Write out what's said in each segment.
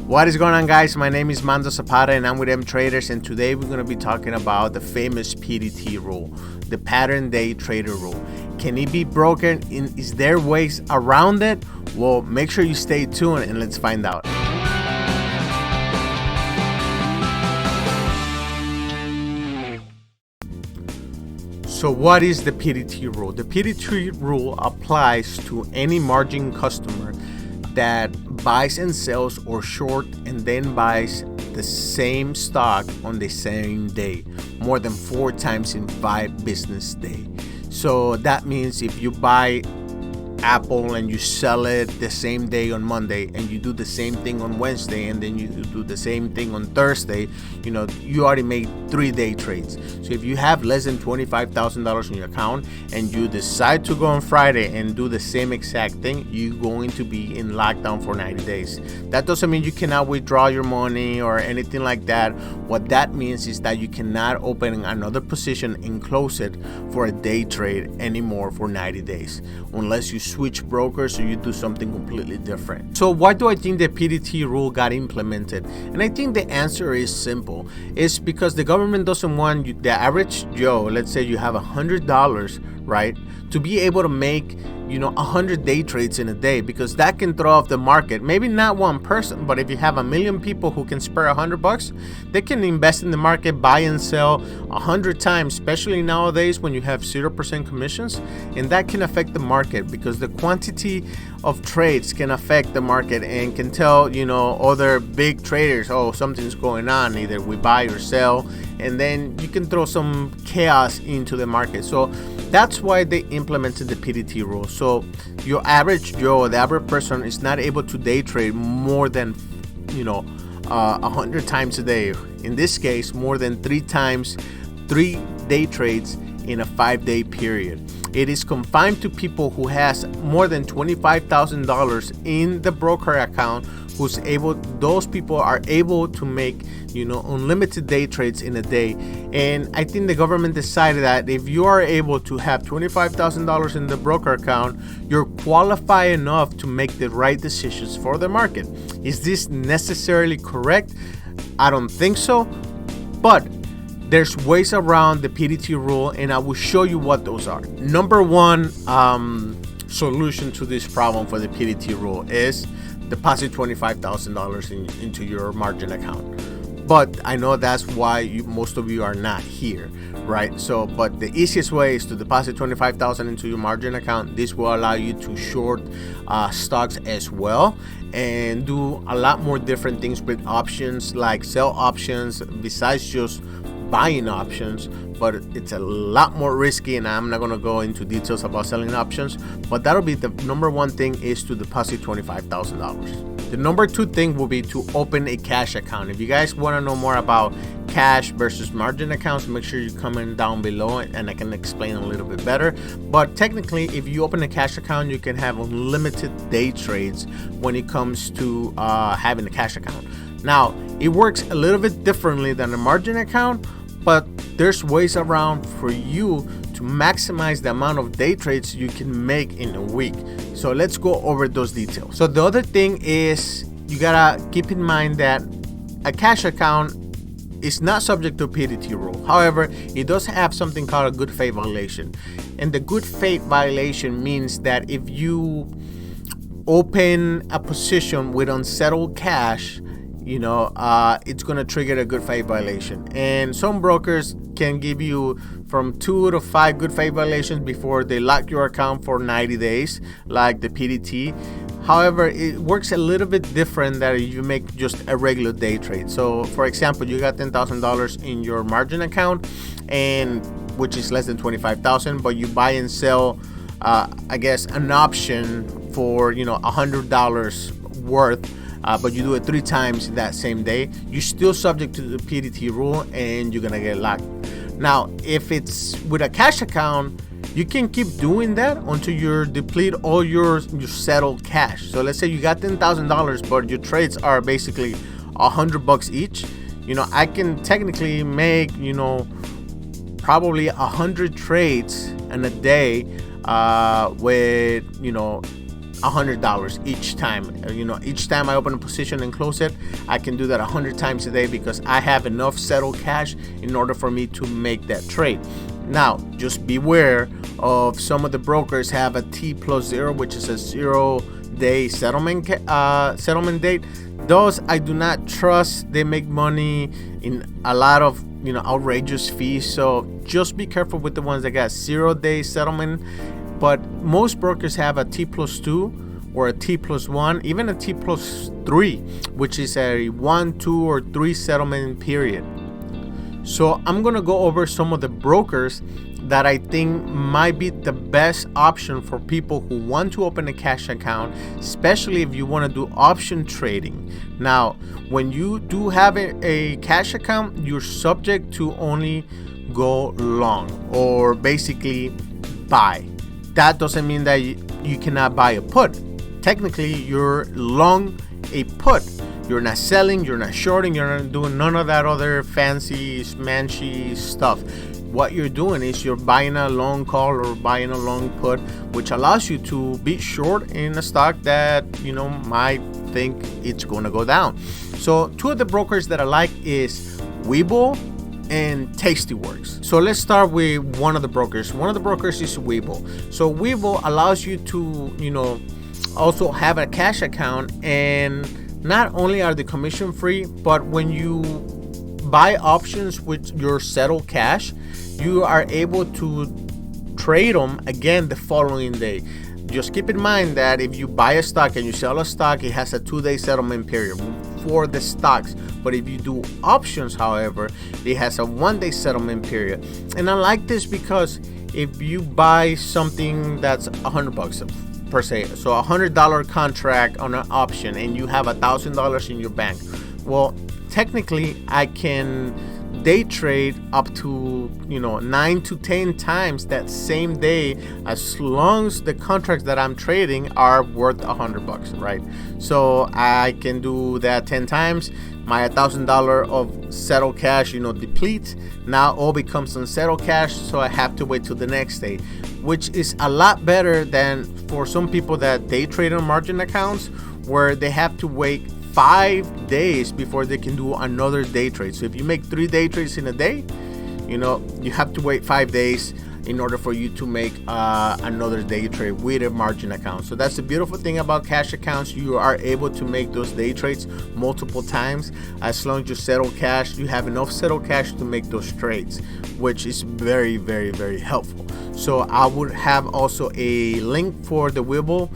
What is going on, guys? My name is Mando Zapata and I'm with M Traders, and today we're going to be talking about the famous PDT rule, the pattern day trader rule. Can it be broken? Is there ways around it? Well, make sure you stay tuned and let's find out. So what is the PDT rule? The PDT rule applies to any margin customer that buys and sells or short and then buys the same stock on the same day more than 4 times in 5 business days. So that means if you buy Apple and you sell it the same day on Monday, and you do the same thing on Wednesday, and then you do the same thing on Thursday, you already made 3-day trades. So if you have less than $25,000 in your account and you decide to go on Friday and do the same exact thing, you're going to be in lockdown for 90 days. That doesn't mean you cannot withdraw your money or anything like that. What that means is that you cannot open another position and close it for a day trade anymore for 90 days unless you switch brokers or you do something completely different. So why do I think the PDT rule got implemented? And I think the answer is simple. It's because the government doesn't want you, the average Joe, let's say you have $100, right, to be able to make 100 day trades in a day, because that can throw off the market. Maybe not one person, but if you have 1 million people who can spare $100, they can invest in the market, buy and sell 100 times, especially nowadays when you have 0% commissions, and that can affect the market because the quantity of trades can affect the market and can tell other big traders, oh, something's going on, either we buy or sell, and then you can throw some chaos into the market. So that's why they implemented the PDT rule. So your average Joe, the average person, is not able to day trade more than 100 times a day. In this case, more than 3 times, 3 day trades in a 5-day period. It is confined to people who has more than $25,000 in the broker account, those people are able to make unlimited day trades in a day. And I think the government decided that if you are able to have $25,000 in the broker account, you're qualified enough to make the right decisions for the market. Is this necessarily correct? I don't think so, but there's ways around the PDT rule, and I will show you what those are. Number one solution to this problem for the PDT rule is deposit $25,000 into your margin account. But I know that's why most of you are not here, right? So, but the easiest way is to deposit $25,000 into your margin account. This will allow you to short stocks as well and do a lot more different things with options, like sell options besides just buying options. But it's a lot more risky, and I'm not going to go into details about selling options, but that'll be the number one thing, is to deposit $25,000. The number 2 thing will be to open a cash account. If you guys want to know more about cash versus margin accounts, make sure you comment down below and I can explain a little bit better. But technically, if you open a cash account, you can have unlimited day trades when it comes to having a cash account. Now, it works a little bit differently than a margin account, but there's ways around for you to maximize the amount of day trades you can make in a week. So let's go over those details. So the other thing is, you gotta keep in mind that a cash account is not subject to PDT rule. However, it does have something called a good faith violation. And the good faith violation means that if you open a position with unsettled cash, it's going to trigger a good faith violation. And some brokers can give you from 2 to 5 good faith violations before they lock your account for 90 days, like the PDT. However, it works a little bit different than if you make just a regular day trade. So, for example, you got $10,000 in your margin account, and which is less than $25,000, but you buy and sell, an option for $100 worth. But you do it 3 times in that same day, you're still subject to the PDT rule and you're gonna get locked. Now, if it's with a cash account, you can keep doing that until you deplete all your settled cash. So let's say you got $10,000, but your trades are basically $100 each. I can technically make probably 100 trades in a day with $100 each time. Each time I open a position and close it, I can do that 100 times a day because I have enough settled cash in order for me to make that trade. Now, just beware of some of the brokers have a T+0, which is a 0-day settlement date. Those I do not trust. They make money in a lot of outrageous fees. So just be careful with the ones that got 0-day settlement. But most brokers have a T+2 or a T+1, even a T+3, which is a 1, 2, or 3 settlement period. So I'm gonna go over some of the brokers that I think might be the best option for people who want to open a cash account, especially if you want to do option trading. Now, when you do have a cash account, you're subject to only go long, or basically buy. That doesn't mean that you cannot buy a put. Technically, you're long a put. You're not selling, you're not shorting, you're not doing none of that other fancy, smanchy stuff. What you're doing is you're buying a long call or buying a long put, which allows you to be short in a stock that might think it's going to go down. So two of the brokers that I like is Webull and Tastyworks. So let's start with one of the brokers. One of the brokers is Webull. So Webull allows you to also have a cash account, and not only are they commission free, but when you buy options with your settled cash, you are able to trade them again the following day. Just keep in mind that if you buy a stock and you sell a stock, it has a 2-day settlement period for the stocks. But if you do options, however, it has a 1-day settlement period. And I like this because if you buy something that's $100 per se, so $100 contract on an option, and you have $1,000 in your bank, well, technically I can day trade up to 9 to 10 times that same day, as long as the contracts that I'm trading are worth $100, right? So I can do that 10 times. My $1,000 of settled cash depletes. Now all becomes unsettled cash, so I have to wait till the next day, which is a lot better than for some people that day trade on margin accounts, where they have to wait 5 days before they can do another day trade. So if you make 3 day trades in a day, you have to wait 5 days in order for you to make another day trade with a margin account. So that's the beautiful thing about cash accounts. You are able to make those day trades multiple times. As long as you settle cash, you have enough settled cash to make those trades, which is very, very, very helpful. So I would have also a link for the Webull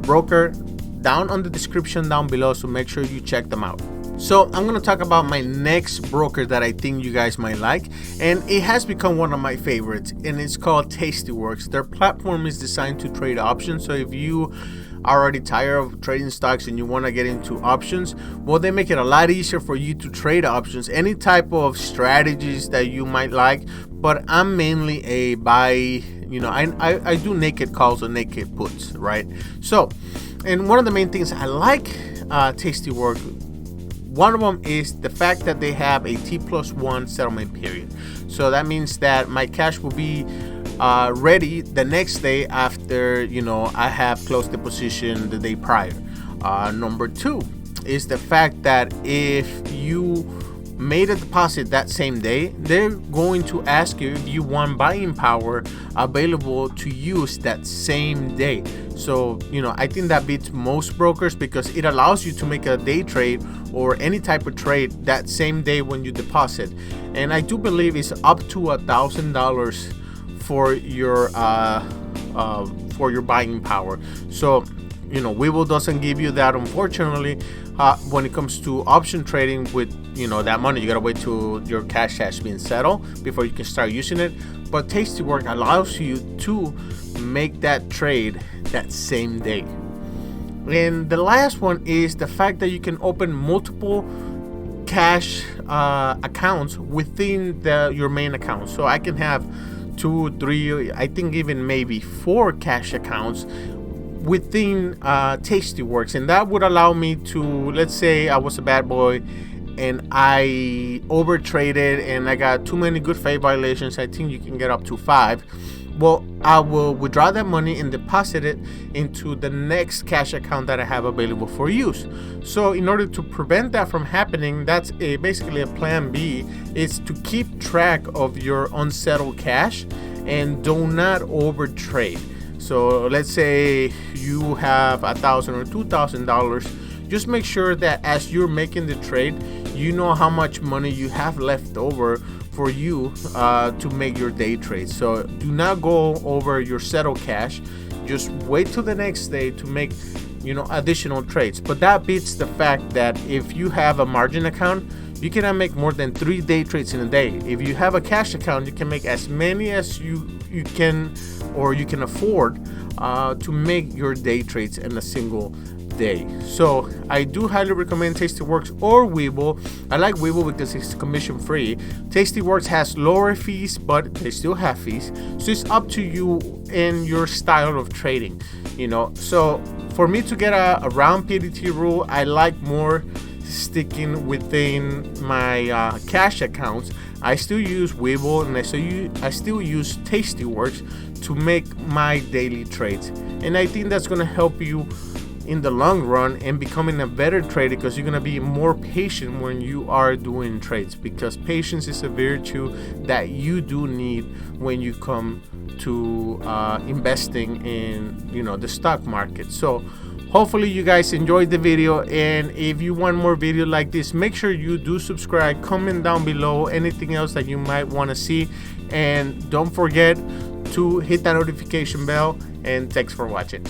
broker down on the description down below, so make sure you check them out. So I'm going to talk about my next broker that I think you guys might like, and it has become one of my favorites, and it's called Tastyworks. Their platform is designed to trade options. So if you are already tired of trading stocks and you want to get into options, well, they make it a lot easier for you to trade options, any type of strategies that you might like. But I'm mainly a buy, I do naked calls or naked puts, right? So, and one of the main things I like Tastyworks, one of them is the fact that they have a T+1 settlement period. So that means that my cash will be ready the next day after I have closed the position the day prior. Number 2 is the fact that if you made a deposit that same day, they're going to ask you if you want buying power available to use that same day. So I think that beats most brokers, because it allows you to make a day trade or any type of trade that same day when you deposit. And I do believe it's up to $1,000 for your buying power. So Webull doesn't give you that, unfortunately. When it comes to option trading with that money, you gotta wait till your cash has been settled before you can start using it. But Tastyworks allows you to make that trade that same day. And the last one is the fact that you can open multiple cash accounts within your main account. So I can have 2, 3, I think even maybe 4 cash accounts within Tastyworks, and that would allow me to, let's say I was a bad boy and I over traded and I got too many good faith violations. I think you can get up to 5. well, I will withdraw that money and deposit it into the next cash account that I have available for use. So in order to prevent that from happening, that's basically a plan B, is to keep track of your unsettled cash and do not over trade. So let's say you have $1,000 or $2,000. Just make sure that as you're making the trade, you know how much money you have left over for you to make your day trades. So do not go over your settled cash. Just wait till the next day to make, additional trades. But that beats the fact that if you have a margin account, you cannot make more than 3 day trades in a day. If you have a cash account, you can make as many as you can, or you can afford to make your day trades in a single day. So I do highly recommend Tastyworks or Webull. I like Webull because it's commission free. Tastyworks has lower fees, but they still have fees. So it's up to you and your style of trading. So for me to get around PDT rule, I like more sticking within my cash accounts. I still use Webull and I still use Tastyworks to make my daily trades, and I think that's going to help you in the long run and becoming a better trader, because you're going to be more patient when you are doing trades, because patience is a virtue that you do need when you come to investing in the stock market. So hopefully you guys enjoyed the video, and if you want more video like this, make sure you do subscribe, comment down below anything else that you might want to see, and don't forget to hit that notification bell, and thanks for watching.